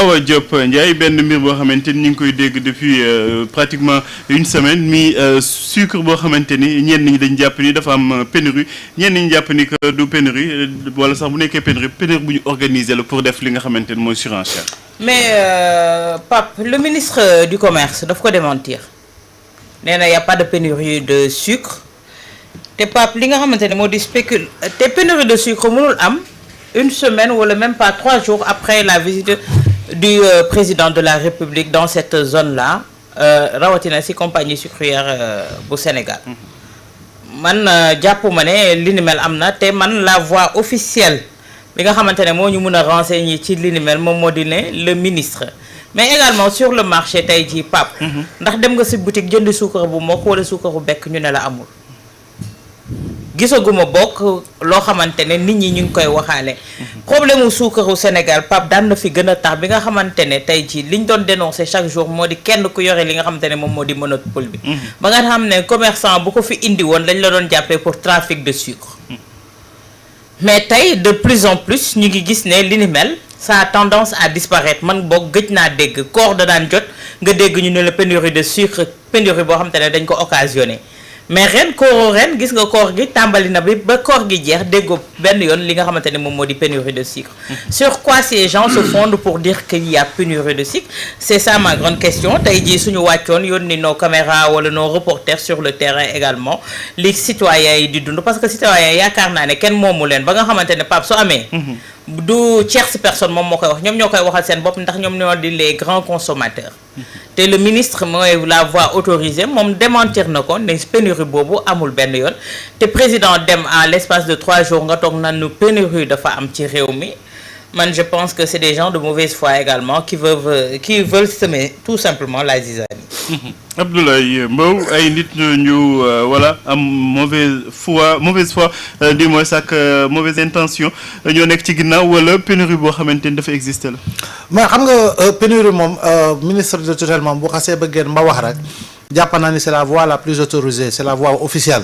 Awa Diop Ndiaye benn mbir boo xamante ni ñu ngi koy dégg depuis pratiquement une semaine mi sucre boo xamante ni ñenn ñi dañ jàpp ni dafa am pénurie ñenn ñi jàpp ni que du pénurie wala sax bu nekkee pénurie bu ñu organiser la pour def li nga xamante ni mooy surenchère. mais Pape le ministre du commerce daf ko démentir nee na y a pas de pénurie de sucre te Pape li nga xamante ne moo di te pénurie de sucre mënul am une semaine wala même pas 3 jours après la visite du président de la République dans cette zone-là rawatina ci compagnie sucrière bu Sénégal man jàpp ma ne li ni mel am na te man la voix officielle bi nga xamante ne moo ñu mën a renseigner ci li ni mel moom moo di ne le ministre mais également sur le marché tey jii Pape ndax dem nga ci boutique jënd suukar bu mokk wala suukar bu bekk ñu ne la amul gisaguma bokk loo xamante ne nit ñi ñu ngi koy waxaale problème mu suukaru Sénégal Pape daan na fi gën a tax bi nga xamante ne tey jii liñ doon dénoncer chaque jour moo di kenn ku yore li nga xamante ne moom moo di monopole bi ba nga xam ne commerçant bu ko fi indi woon dañ la doon jàppee pour trafic de sucre mais tey de plus en plus ñu ngi gis ne li ni mel ça a tendance à disparaître man boog gëj naa dégg koor da daan jot nga dégg ñu ne la pénurie de sucre pénurie boo xamante ne dañ ko occasionné mais ren kooru ren gis nga koor gi tàmbali na bi ba koor gi jeex déggoo benn yoon li nga xamante ne moom moo di pénurie de sucre sur quoi ces gens se fondent pour dire qu'il y a pénurie de sucre c'est ça ma grande question tey jii suñu wàccoon yónni nos caméras wala nos reporters sur le terrain également li citoyens yi di dund parce que citoyens yaakaar naa ne kenn moomu leen ba nga xamante ne Pape su amee du tierce personne moom moo koy wax ñoom ñoo koy waxal seen bopp ndax ñoom ñoo di les grands consommateurs te le ministre mooy la voix autorisée moom démentir na ko ne pénurie boobu amul benn yoon te président dem à l'espace de 3 jours nga toog naan nu pénurie dafa am ci réew mi man je pense que c'est des gens de mauvaise foi également qui veulent semer tout simplement la zizanie. Abdoulaye Mbow ay nit ñu voilà am mauvaise foi du moins ak mauvaise intention ñoo nekk ci ginnaaw wala pénurie boo xamante ni dafa exister la. mais xam nga pénurie moom ministre de tutelle moom bu xasee ba génn ba wax rek jàpp naa ni c'est la voie la plus autorisée c'est la voie officielle.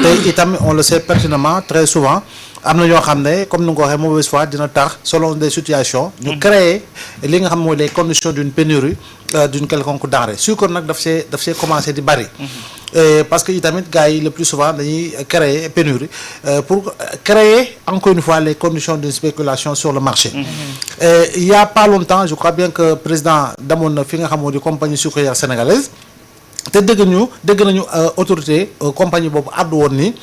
te itam on le sait pertinemment très souvent. am na ñoo xam ne comme ni nga ko waxee mauvaise foi dina tax selon des situations ñu créer li nga xam mooy les conditions d'une pénurie d'une quelconque denrée sucre nag daf see commencé di bari parce que itamit gars yi le plus souvent dañuy créer pénurie pour créer encore une fois les conditions d'une spéculation sur le marché il y a pas longtemps je crois bien que président demoon na fi nga xam moo di compagnie sucrière sénégalaise te dégg nañu autorité compagnie boobu àddu woon ni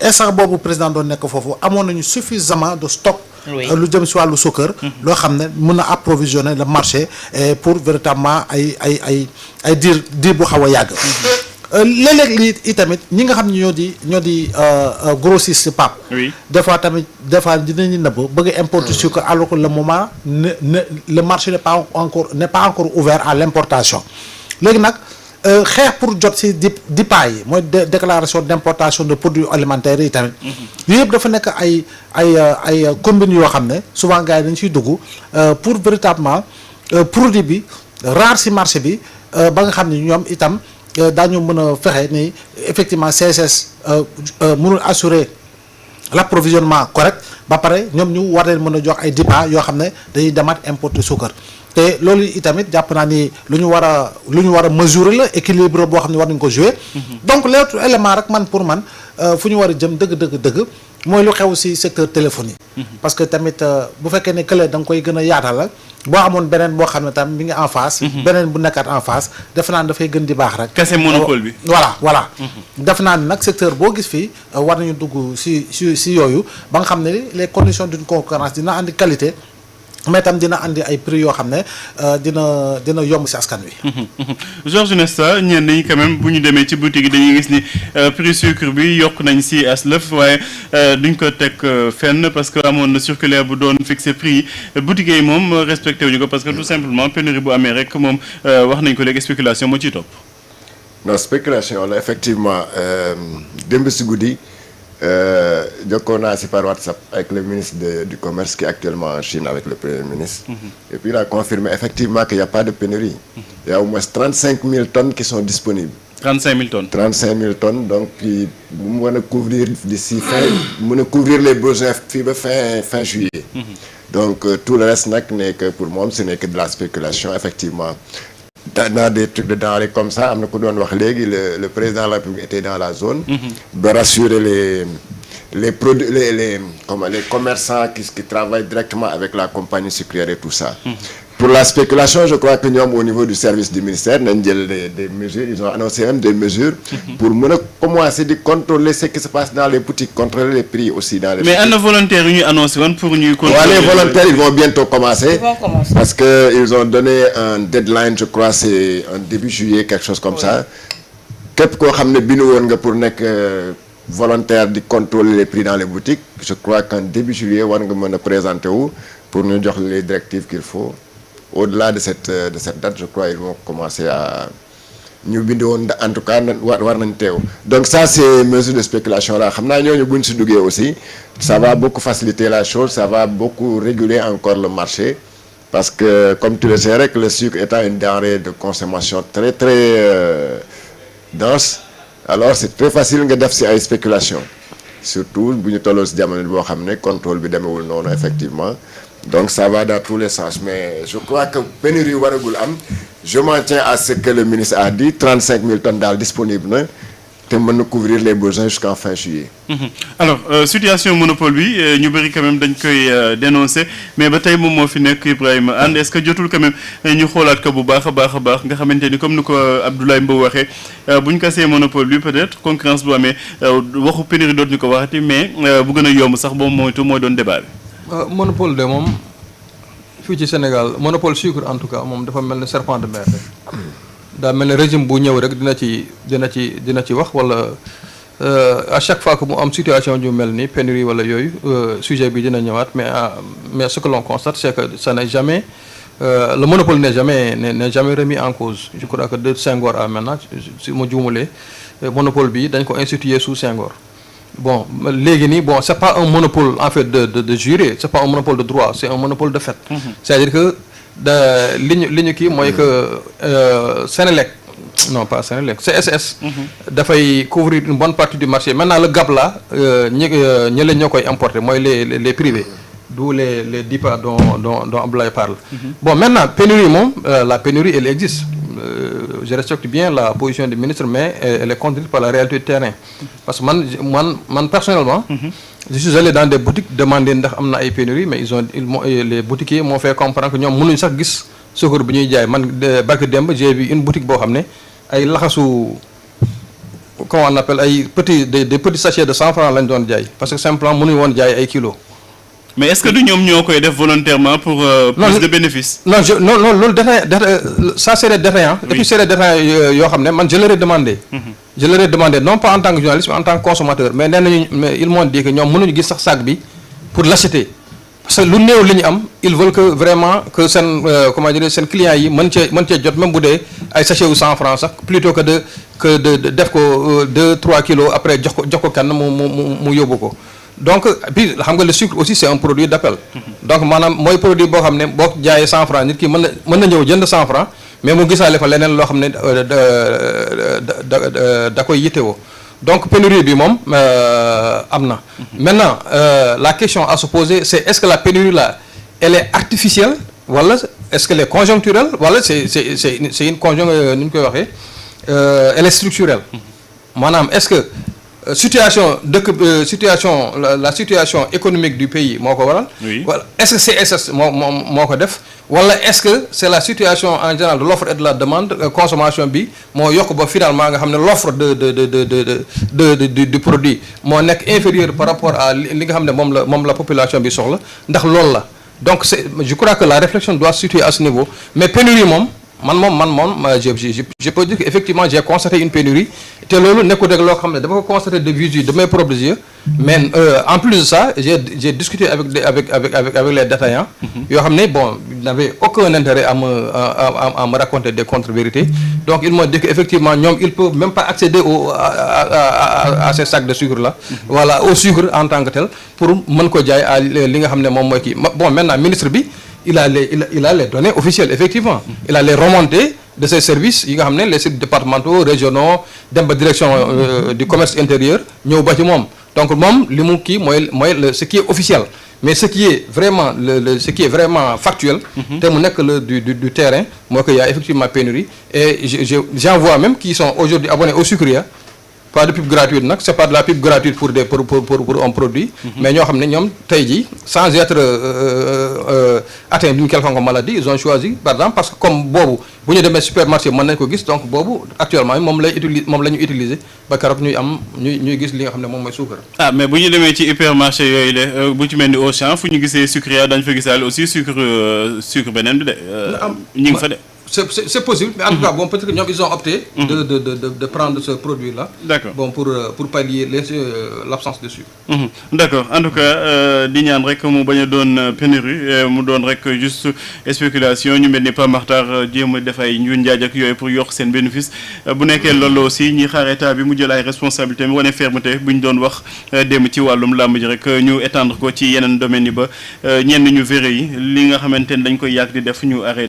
instant boobu président doon nekk foofu amoon nañu suffisamment de stock lu jëm si wàllu suukar loo xam ne mën a approvisionner le marché pour véritablement ay diir bu xaw a yàgg léeg-léeg lii itamit ñi nga xam ne ñoo di grossiste Pape des fois dinañu nëbb bëgg importer sucre alors que le moment le marché n'est pas encore ouvert à l'importation léegi nag xeex pour jot ci DIPA yi mooy déclaration d'importation de produits alimentaires yi tamit yooyu yëpp dafa nekk ay combines yoo xam ne souvent gars yi dañ ciy dugg pour véritablement produit bi rare ci marché bi ba nga xam ne ñoom itam daañu mën a fexe ni effectivement CSS mënul assurer l'approvisionnement correct ba pare ñoom ñu war leen mën a jox ay DIPA yoo xam ne dañuy demaat importer suukar te loolu itamit jàpp naa ni lu ñu war a mesurer la équilibre boo xam ne war nañu ko jouer donc l'autre élément rek pour man fu ñu war a jëm dëgg mooy lu xew ci secteur téléphonie parce que tamit bu fekkee ne kële da nga koy gën a yaatal la boo amoon beneen boo xam ne tam mi ngi en face beneen bu nekkaat en face defe naa ne dafay gën di baax rek kese monopole bi voilà defe naa ne nag secteur boo gis fii war nañu dugg ci yooyu ba nga xam ne les conditions d'une concurrence dina andi qualité mais tam dina andi ay prix yoo xam ne dina yomb ci askan wi. Georges Nesta ñenn ñi quand même bu ñu demee ci boutique yi dañuy gis ni prix sucre bi yokk nañ ci aslëf waaye duñ ko teg fenn parce que amoon na circulaire bu doon fixer prix yi boutique yi moom respecté wuñu ko parce que tout simplement pénurie bu amee rek moom wax nañ ko léegi spéculation moo ciy topp. non spéculation la effectivement démb ci guddi. Jokkoo naa si par WhatsApp avec le ministre du commerce qui est actuellement en Chine avec le premier ministre. Et puis il a confirmé effectivement qu'il n'y a pas de pénurie. Il y a au moins 35 000 tonnes qui sont disponibles. 35 000 tonnes. 35 000 tonnes donc bu mu mën a couvrir d'ici mën a couvrir les besoins fii ba fin juillet. Donc tout le reste nag n'est que pour moom ce n'est que de la spéculation effectivement. Dans des trucs de denrées comme ça am na ko doon wax léegi le président de la République était dans la zone. ba rassurer les produits les commerçants qui travaillent directement avec la compagnie sucrière et tout ça. Pour la spéculation, je crois que ñoom au niveau du service du ministère nañ jël des mesures, ils ont annoncé même des mesures pour mën a commencer di contrôler ce qui se passe dans les boutiques, contrôler les prix aussi dans les boutiques. Mais ana volontaires yu ñu annoncé woon pour ñuy contrôler. Les volontaires ils vont bientôt commencer. Ils vont commencer. Parce que ils ont donné un deadline, je crois c'est en début juillet quelque chose comme ça. Képp koo xam ne bindu woon nga pour nekk volontaire di contrôler les prix dans les boutiques, je crois qu'en début juillet war nga mën a présenter wu pour ñu jox les directives qu'il faut. Au-delà de cette date, je crois ils vont commencer à ñu bind woon en tout cas war nañ teew. Donc ça c'est mesure de spéculation là xam naa ñooñu buñ si duggee aussi ça va beaucoup faciliter la chose, ça va beaucoup réguler encore le marché parce que comme tu le sais rek le sucre étant une denrée de consommation très dense, alors c'est très facile nga def si ay spéculation surtout bu ñu tolloo si jamono boo xam ne contrôle bi demewul noonu effectivement. Donc ça va dans tous les sens mais je crois que pénurie waragul am. Je m'en tiens à ce que le ministre a dit 35 000 tonnes daal disponible na te mën na couvrir les besoins jusqu'en fin juillet. Alors situation monopole bi ñu bëri quand même dañ koy dénoncer mais ba tey moom moo fi nekk Ibrahima Anne est-ce que jotul quand même ñu xoolaat ko bu baax a baax nga xamante ni comme ni ko Abdoulaye Mbow waxee bu ñu kasee monopole bi peut-être concurrence bu amee waxu pénurie dootu ñu ko waxati mais bu gën a yomb sax boobu mooy doon débat bi. Monopole de moom fii ci Sénégal monopole sucre en tout cas moom dafa mel ni serpent de mer rek daa mel ni régime bu ñëw rek dina ci wax wala à chaque fois que mu am situation ju mel ni pénurie wala yooyu sujet bi dina ñëwaat mais ce que l'on constate c'est que ça n'est jamais le monopole n'est jamais remis en cause. Je crois que de Senghor à maintenant si ma juumalee monopole bi dañ ko institué sous Senghor. Bon léegi nii bon c'est pas un monopole en fait de juré, c'est pas un monopole de droit, c'est un monopole de fait. C'est-à-dire que li ñu kii mooy que Sénélec non pas Sénélec CSS dafay couvrir une bonne partie du marché. Maintenant le gap là ñële ñoo koy importer mooy les privés, d'où les DIPA dont Abdoulaye parle. Bon maintenant pénurie moom la pénurie elle existe. Je respecte bien la position du ministre mais elle est contredite par la réalité du terrain parce que man personnellement je suis allé dans des boutiques demander ndax am na ay pénuries mais les boutiquiers m'ont fait comprendre que ñoom mënuñ sax gis suukar bi ñuy jaay. Man barke démb j'ai vu une boutique boo xam ne ay laxasu comment on appelle ay des petits sachets de 100 francs lañ doon jaay parce que simplement mënuñ woon jaay ay kilos. Mais est-ce que du ñoom ñoo koy def volontairement pour plus de bénéfices? Non loolu ça c'est des détaillants. Et puis c'est des détaillants yoo xam ne man je leur ai demandé. Je leur ai demandé non pas en tant que journaliste mais en tant que consommateur mais nee nañu mais ils m'ont dit que ñoom mënuñu gis sax sac bi pour l'acheter parce que lu néew li ñu am ils veulent que vraiment que seen comment dire seen clients yi mën cee jot même bu dee ay sachet wu 100 francs sax plutôt que de def ko 2-3 kilos après jox ko kenn mu yóbbu ko. Donc puis xam nga le sucre aussi c'est un produit d'appel. Donc maanaam mooy produit boo xam ne boo jaayee 100 francs nit ki mën na ñëw jënd 100 francs mais mu gisaale fa leneen loo xam ne da koy yittewoo. Donc pénurie bi moom am na. Maintenant la question à se poser c'est est-ce que la pénurie là elle est artificielle wala est-ce qu'elle est conjoncturelle wala c'est une conjoncture ni ñu koy waxee elle est structurelle. Maanaam est-ce que situation la situation économique du pays moo ko waral. Voilà est-ce que CSS moo ko def wala est-ce que c'est la situation en général de l'offre et de la demande consommation bi moo yokk ba finalement nga xam ne l'offre du produit moo nekk inférieur par rapport à li nga xam ne moom la population bi soxla ndax loolu la. Donc je crois que la réflexion doit se situer à ce niveau mais pénurie moom je peux dire qu'effectivement j'ai constaté une pénurie te loolu nekkul rek loo xam ne dama ko constaté de visu de mes propres yeux mais en plus de ça j'ai discuté avec les détaillants yoo xam ne bon ils n'avaient aucun intérêt à me raconter des contre-vérités donc ils m'ont dit qu'effectivement ñoom ils peuvent même pas accéder à ces sacs de sucre là voilà au sucre en tant que tel pour mën ko jaay à li nga xam ne moom mooy kii bon maintenant ministre bi il a les données officielles effectivement il a les remontées de ces services yi nga xam ne les services départementaux régionaux dem ba direction du commerce intérieur ñëw ba ci moom donc moom li mu kii mooy ce qui est officiel mais ce qui est vraiment ce qui est vraiment factuel te mu nekk le du terrain mooy que y a effectivement pénurie et j'en vois même qui sont aujourd'hui abonnés au sucrière pas de pub gratuite nag c'est pas de la pub gratuite pour un produit mais ñoo xam ne ñoom tey jii sans être atteint d'une quelconque maladie ils ont choisi par exemple parce que comme boobu bu ñu demee supermarché mën nañ ko gis donc boobu actuellement moom la ñu utiliser ba keroog ñuy gis li nga xam ne moom mooy suukar. ah mais bu ñu demee ci hypermarché yooyu de bu ci mel ni Auchan fu ñu gisee sucrière dañ fa gisaale aussi sucre beneen bi de ñu ngi fa de. C'est possible, mais en tout cas, bon, peut-être que ils ont opté de prendre ce produit-là. D'accord. Bon, pour pallier l'absence de sucre. D'accord. En tout cas, di ñaan rek mu bañ a doon pénurie mu doon rek juste spéculation ñu mel ni Pa Makhtar jéem a def ay njuuj njaaj ak yooyu pour yokk seen bénéfice bu nekkee loolu aussi ñi xaar état bi mu jël ay responsabilités mi wane fermeté bu ñu doon wax dem ci wàllum làmb ji rek ñu étendre ko ci yeneen domaines yi ba ñenn ñu verre yi li nga xamante ne dañ koy yàgg di def ñu arrêté.